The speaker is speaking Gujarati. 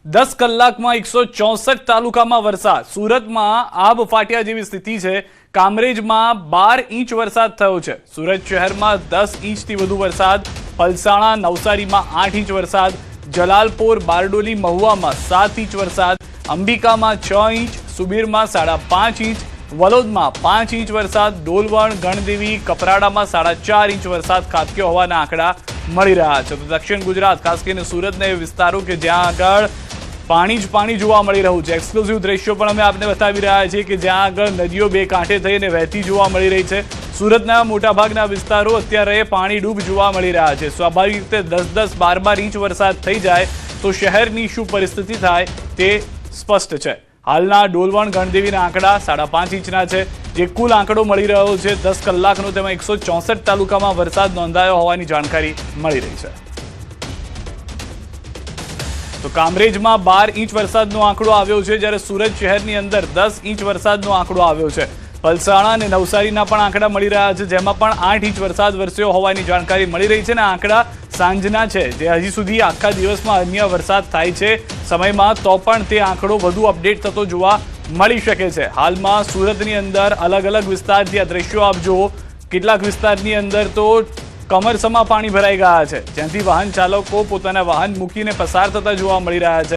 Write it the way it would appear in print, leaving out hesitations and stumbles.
10 કલાકમાં 164 તાલુકામાં વરસાદ. સુરતમાં આબ ફાટ્યા જેવી સ્થિતિ છે. કામરેજમાં 12 ઇંચ વરસાદ થયો છે. સુરત શહેરમાં 10 ઇંચથી વધુ વરસાદ. પલસાણા નવસારીમાં 8 ઇંચ વરસાદ. જલાલપોર બારડોલી મહુવામાં 7 ઇંચ વરસાદ. અંબિકામાં 6 ઇંચ. સુબીરમાં 5.5 ઇંચ. વલોદમાં 5 ઇંચ વરસાદ. ડોલવણ ગણદેવી કપરાડામાં 4.5 ઇંચ વરસાદ ખાબક્યો હોવાના આંકડા મળી રહ્યા છે. તો દક્ષિણ ગુજરાત ખાસ કરીને સુરતના એ વિસ્તારો કે જ્યાં આગળ પાણી જ પાણી જોવા મળી રહ્યું છે. એક્સક્લુઝિવ દ્રશ્યો પણ અમે આપને બતાવી રહ્યા છીએ કે જ્યાં આગળ નદીઓ બે કાંઠે થઈને વહેતી જોવા મળી રહી છે. સુરતના મોટાભાગના વિસ્તારો અત્યારે પાણી ડૂબ જોવા મળી રહ્યા છે. સ્વાભાવિક રીતે 10-10, 12-12 ઇંચ વરસાદ થઈ જાય તો શહેરની શું પરિસ્થિતિ થાય તે સ્પષ્ટ છે. હાલના ડોલવણ ગણદેવીના આંકડા 5.5 ઇંચના છે. જે કુલ આંકડો મળી રહ્યો છે 10 કલાકનો, તેમાં 164 તાલુકામાં વરસાદ નોંધાયો હોવાની જાણકારી મળી રહી છે. તો કામરેજમાં 12 ઇંચ વરસાદનો આંકડો આવ્યો છે, જ્યારે સુરત શહેરની અંદર 10 ઇંચ વરસાદનો આંકડો આવ્યો છે. પલસાણા અને નવસારીના પણ આંકડા મળી રહ્યા છે, જેમાં પણ 8 ઇંચ વરસાદ વરસ્યો હોવાની જાણકારી મળી રહી છે. અને આંકડા સાંજના છે, જે હજી સુધી આખા દિવસમાં અન્ય વરસાદ થાય છે સમયમાં તો પણ તે આંકડો વધુ અપડેટ થતો જોવા મળી શકે છે. હાલમાં સુરતની અંદર અલગ અલગ વિસ્તારથી આ દ્રશ્યો આપ જુઓ. કેટલાક વિસ્તારની અંદર તો કમરસમાં પાણી ભરાઈ ગયા છે, જ્યાંથી વાહન ચાલકો પોતાના વાહન મૂકીને પસાર થતા જોવા મળી રહ્યા છે.